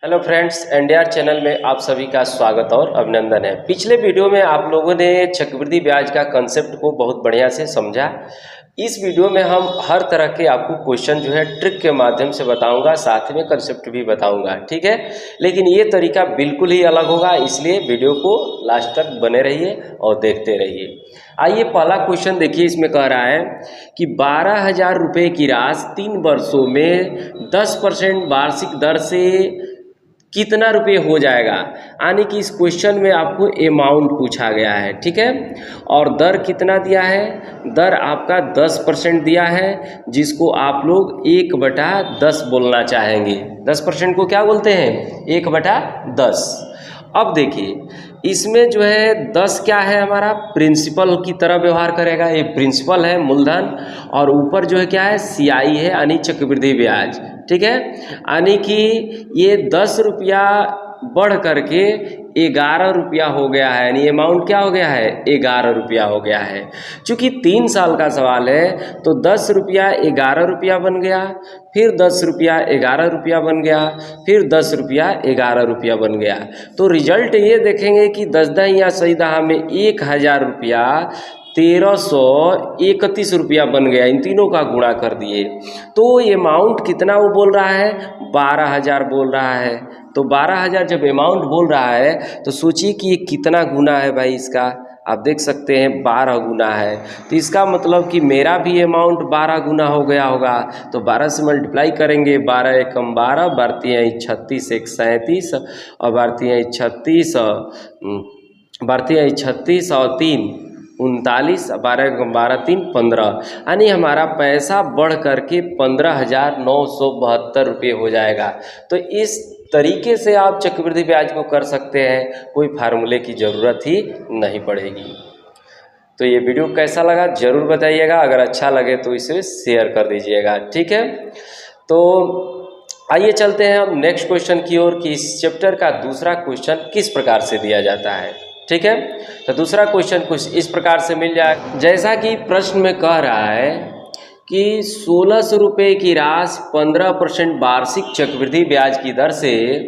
Hello friends, NDR channel में आप सभी का स्वागत और अभिनंदन है। पिछले वीडियो में आप लोगों ने चक्रवृद्धि ब्याज का कंसेप्ट को बहुत बढ़िया से समझा। इस वीडियो में हम हर तरह के आपको क्वेश्चन जो है ट्रिक के माध्यम से बताऊंगा, साथ में कंसेप्ट भी बताऊंगा, ठीक है। लेकिन ये तरीका बिल्कुल ही अलग होगा, इसलिए वीडियो को लास्ट तक बने रहिए और देखते रहिए। आइए पहला क्वेश्चन देखिए, इसमें कह रहा है कि 12,000 रुपये की राशि 3 वर्षों में 10% वार्षिक दर से कितना रुपये हो जाएगा। यानी कि इस क्वेश्चन में आपको अमाउंट पूछा गया है, ठीक है। और दर कितना दिया है, दर आपका 10% दिया है, जिसको आप लोग 1/10 बोलना चाहेंगे। 10% को क्या बोलते हैं, 1/10। अब देखिए इसमें जो है 10 क्या है, हमारा प्रिंसिपल की तरह व्यवहार करेगा। ये प्रिंसिपल है, मूलधन, और ऊपर जो है क्या है, CI है, यानी चक्रवृद्धि ब्याज, ठीक है। यानी कि ये 10 रुपया बढ़ करके 11 रुपया हो गया है, यानी अमाउंट क्या हो गया है, 11 रुपया हो गया है। चूँकि 3 साल का सवाल है तो 10 रुपया 11 रुपया बन गया, फिर 10 रुपया 11 रुपया बन गया, फिर 10 रुपया 11 रुपया बन गया। तो रिजल्ट ये देखेंगे कि 10 दहिया सही दहा में 1000 रुपया 1331 रुपया बन गया। इन तीनों का गुणा कर दिए तो ये अमाउंट कितना वो बोल रहा है, 12,000 बोल रहा है। तो 12,000 जब अमाउंट बोल रहा है तो सोचिए कि ये कितना गुना है भाई इसका। आप देख सकते हैं 12 गुना है, तो इसका मतलब कि मेरा भी अमाउंट 12 गुना हो गया होगा। तो 12 से मल्टीप्लाई करेंगे, 12 एकम 12, भारतीय 36 एक 37, और भारतीय 36 और 3 39, 12 3 15, यानी हमारा पैसा बढ़ करके 15,972 रुपये हो जाएगा। तो इस तरीके से आप चक्रवृद्धि ब्याज को कर सकते हैं, कोई फार्मूले की ज़रूरत ही नहीं पड़ेगी। तो ये वीडियो कैसा लगा ज़रूर बताइएगा, अगर अच्छा लगे तो इसे शेयर कर दीजिएगा, ठीक है। तो आइए चलते हैं हम नेक्स्ट क्वेश्चन की ओर कि इस चैप्टर का दूसरा क्वेश्चन किस प्रकार से दिया जाता है, ठीक है। तो दूसरा क्वेश्चन कुछ इस प्रकार से मिल जाए, जैसा कि प्रश्न में कह रहा है कि 1600 रुपये की राशि 15% वार्षिक चक्रवृद्धि ब्याज की दर से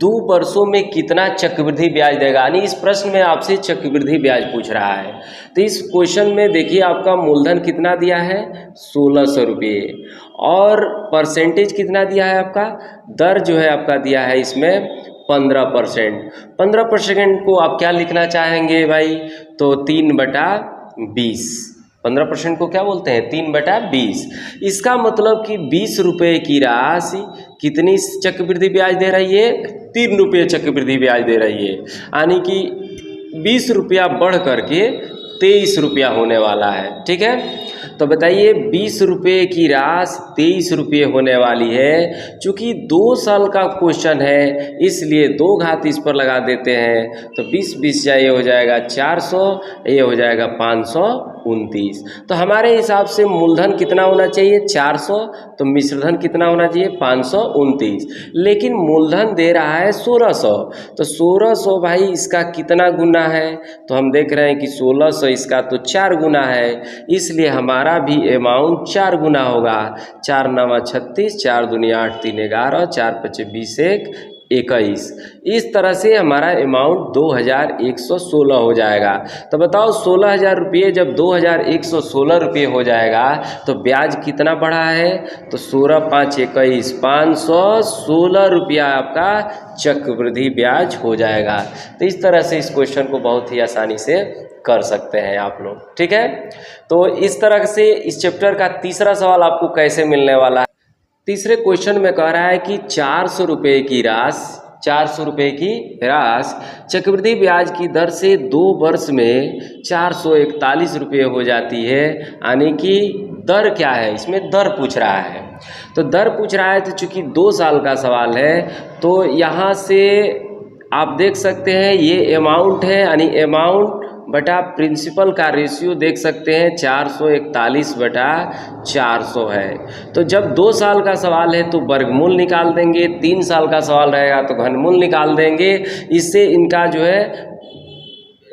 2 वर्षों में कितना चक्रवृद्धि ब्याज देगा। यानी इस प्रश्न में आपसे चक्रवृद्धि ब्याज पूछ रहा है। तो इस क्वेश्चन में देखिए आपका मूलधन कितना दिया है, 1600 रुपये, और परसेंटेज कितना दिया है आपका, दर जो है आपका दिया है इसमें 15%। 15% को आप क्या लिखना चाहेंगे भाई, तो 3/20। 15% को क्या बोलते हैं, 3/20। इसका मतलब कि 20 रुपये की राशि कितनी चक्रवृद्धि ब्याज दे रही है, 3 रुपये चक्रवृद्धि ब्याज दे रही है। यानी कि 20 रुपया बढ़ करके 23 रुपया होने वाला है, ठीक है। तो बताइए 20 रुपये की राशि 23 रुपये होने वाली है। चूँकि 2 साल का क्वेश्चन है इसलिए 2 घात इस पर लगा देते हैं, तो 20 ये हो जाएगा 400, ये हो जाएगा 529। तो हमारे हिसाब से मूलधन कितना होना चाहिए, 400, तो मिश्रधन कितना होना चाहिए, 529। लेकिन मूलधन दे रहा है 1600, तो 1600 भाई इसका कितना गुना है, तो हम देख रहे हैं कि 1600 इसका तो 4 गुना है, इसलिए हमारा भी अमाउंट 4 गुना होगा। 4 9 36, 4 दूनी 8 3 11, 4 5 20 21। इस तरह से हमारा अमाउंट 2116 हो जाएगा। तो बताओ 16,000 रुपये जब 2116 रुपये हो जाएगा तो ब्याज कितना बढ़ा है, तो 16 5 21, 516 रुपया आपका चक्रवृद्धि ब्याज हो जाएगा। तो इस तरह से इस क्वेश्चन को बहुत ही आसानी से कर सकते हैं आप लोग, ठीक है। तो इस तरह से इस चैप्टर का तीसरा सवाल आपको कैसे मिलने वाला है। तीसरे क्वेश्चन में कह रहा है कि 400 रुपये की राशि, 400 रुपये की राशि चक्रवृद्धि ब्याज की दर से 2 वर्ष में 441 रुपये हो जाती है। यानी कि दर क्या है, इसमें दर पूछ रहा है। तो दर पूछ रहा है, तो चूँकि 2 साल का सवाल है तो यहाँ से आप देख सकते हैं ये अमाउंट है, यानी अमाउंट बटा प्रिंसिपल का रेशियो देख सकते हैं 441/400 है। तो जब 2 साल का सवाल है तो वर्गमूल निकाल देंगे, 3 साल का सवाल रहेगा तो घनमूल निकाल देंगे। इससे इनका जो है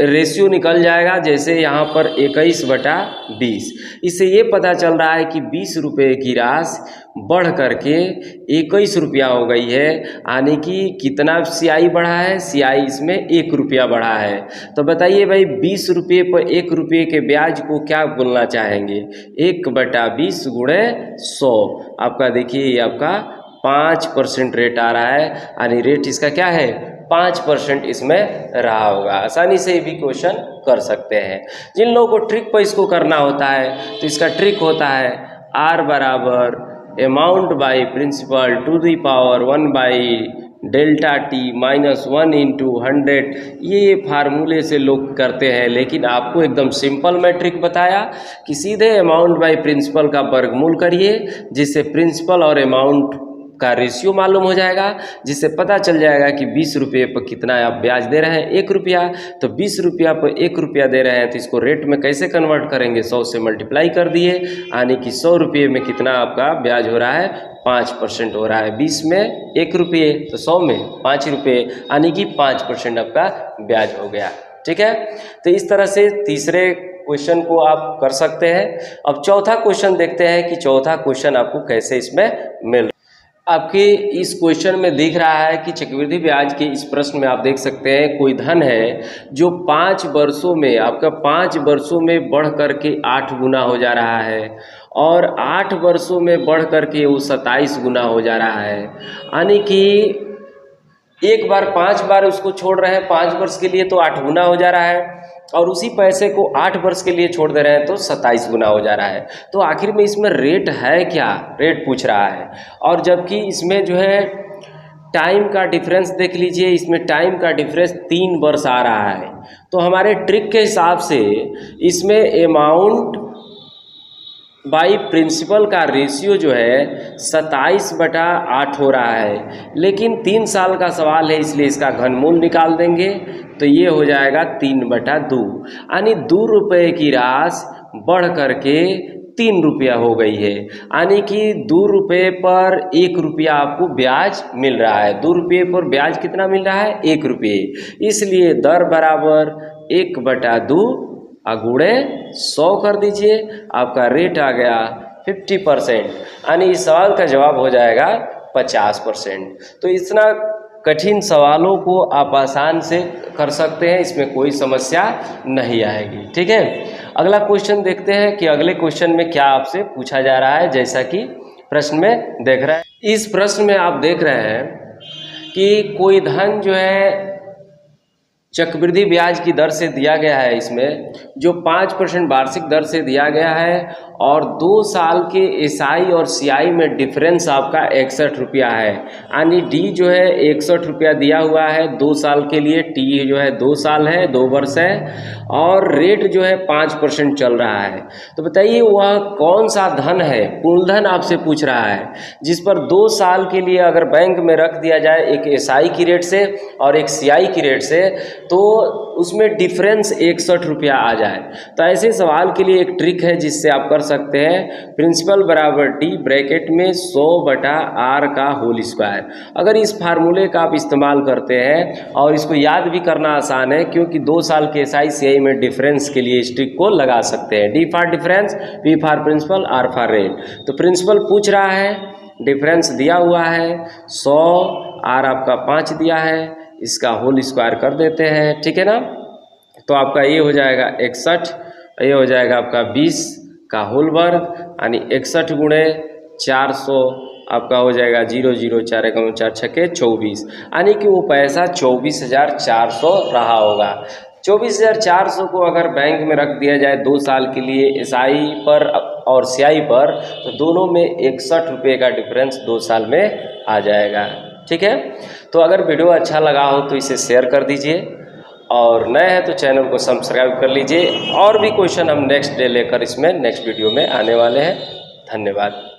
रेशियो निकल जाएगा, जैसे यहाँ पर 21/20। इससे ये पता चल रहा है कि 20 रुपये की राशि बढ़ करके 21 रुपया हो गई है, यानी कि कितना सियाई बढ़ा है, सियाई इसमें 1 रुपया बढ़ा है। तो बताइए भाई 20 रुपये पर 1 रुपये के ब्याज को क्या बोलना चाहेंगे? 1/20 गुणे 100। आपका देखिए ये आपका 5% रेट आ रहा है, यानी रेट इसका क्या है 5% इसमें रहा होगा। आसानी से ये भी क्वेश्चन कर सकते हैं। जिन लोगों को ट्रिक पर इसको करना होता है तो इसका ट्रिक होता है R बराबर amount by principal to the power 1/Δt minus 1 into 100। ये फार्मूले से लोग करते हैं, लेकिन आपको एकदम सिंपल मैं ट्रिक बताया कि सीधे अमाउंट बाई प्रिंसिपल का वर्गमूल करिए, जिससे प्रिंसिपल और अमाउंट का रेशियो मालूम हो जाएगा, जिससे पता चल जाएगा कि 20 रुपये पर कितना आप ब्याज दे रहे हैं 1 रुपया। तो 20 रुपया पर 1 रुपया दे रहे हैं तो इसको रेट में कैसे कन्वर्ट करेंगे? 100 से मल्टीप्लाई कर दिए, यानी कि 100 रुपये में कितना आपका ब्याज हो रहा है 5% हो रहा है। 20 में 1 रुपये तो 100 में 5 रुपये, यानी कि 5% आपका ब्याज हो गया। ठीक है, तो इस तरह से तीसरे क्वेश्चन को आप कर सकते हैं। अब चौथा क्वेश्चन देखते हैं कि चौथा क्वेश्चन आपको कैसे इसमें मिल। आपके इस क्वेश्चन में दिख रहा है कि चक्रवृद्धि ब्याज के इस प्रश्न में आप देख सकते हैं कोई धन है जो 5 वर्षों में आपका 5 वर्षों में बढ़ करके 8 गुना हो जा रहा है, और 8 वर्षों में बढ़ करके वो 27 गुना हो जा रहा है। यानी कि एक बार 5 बार उसको छोड़ रहे हैं 5 वर्ष के लिए तो 8 गुना हो जा रहा है, और उसी पैसे को 8 वर्ष के लिए छोड़ दे रहे हैं तो 27 गुना हो जा रहा है। तो आखिर में इसमें रेट है क्या? रेट पूछ रहा है, और जबकि इसमें जो है टाइम का डिफरेंस देख लीजिए, इसमें टाइम का डिफरेंस 3 वर्ष आ रहा है। तो हमारे ट्रिक के हिसाब से इसमें अमाउंट बाई प्रिंसिपल का रेशियो जो है 27/8 हो रहा है, लेकिन 3 साल का सवाल है इसलिए इसका घनमूल निकाल देंगे तो ये हो जाएगा 3/2, यानी 2 रुपये की राशि बढ़ करके 3 रुपया हो गई है, यानी कि 2 रुपये पर 1 रुपया आपको ब्याज मिल रहा है। 2 रुपये पर ब्याज कितना मिल रहा है 1 रुपये, इसलिए दर बराबर 1/2 गुणे 100 कर दीजिए, आपका रेट आ गया 50%, यानी इस सवाल का जवाब हो जाएगा 50%। तो इतना कठिन सवालों को आप आसान से कर सकते हैं, इसमें कोई समस्या नहीं आएगी। ठीक है, अगला क्वेश्चन देखते हैं कि अगले क्वेश्चन में क्या आपसे पूछा जा रहा है। जैसा कि प्रश्न में देख रहे हैं, इस प्रश्न में आप देख रहे हैं कि कोई धन जो है चक्रवृद्धि ब्याज की दर से दिया गया है, इसमें जो 5% वार्षिक दर से दिया गया है, और 2 साल के एसआई और सीआई में डिफरेंस आपका 61 रुपया है, यानी डी जो है 61 रुपया दिया हुआ है 2 साल के लिए, टी जो है 2 साल है 2 वर्ष है, और रेट जो है 5% चल रहा है। तो बताइए वह कौन सा धन है, मूलधन आपसे पूछ रहा है, जिस पर 2 साल के लिए अगर बैंक में रख दिया जाए एक एसआई की रेट से और एक सीआई की रेट से, तो उसमें डिफरेंस 61 रुपया आ जाए। तो ऐसे सवाल के लिए एक ट्रिक है जिससे आप कर सकते हैं, प्रिंसिपल बराबर डी ब्रैकेट में 100/r का होल स्क्वायर। अगर इस फार्मूले का आप इस्तेमाल करते हैं, और इसको याद भी करना आसान है क्योंकि 2 साल के एसआई सीआई में डिफरेंस के लिए इस ट्रिक को लगा सकते हैं। D for difference, P for principal, R for rate. तो प्रिंसिपल पूछ रहा है, डिफरेंस दिया हुआ है 100, आर आपका 5 दिया है, इसका होल स्क्वायर कर देते हैं। ठीक है ना, तो आपका ये हो जाएगा 61, ये हो जाएगा आपका 20 का होल वर्ग, यानी 61 गुणे 400 आपका हो जाएगा 0 0 4 1 4 6 24, यानी कि वो पैसा 24,400 रहा होगा। 24,400 को अगर बैंक में रख दिया जाए 2 साल के लिए एसआई पर और सीआई पर, तो दोनों में 61 रुपये का डिफरेंस 2 साल में आ जाएगा। ठीक है, तो अगर वीडियो अच्छा लगा हो तो इसे शेयर कर दीजिए, और नए हैं तो चैनल को सब्सक्राइब कर लीजिए। और भी क्वेश्चन हम नेक्स्ट डे लेकर इसमें नेक्स्ट वीडियो में आने वाले हैं। धन्यवाद।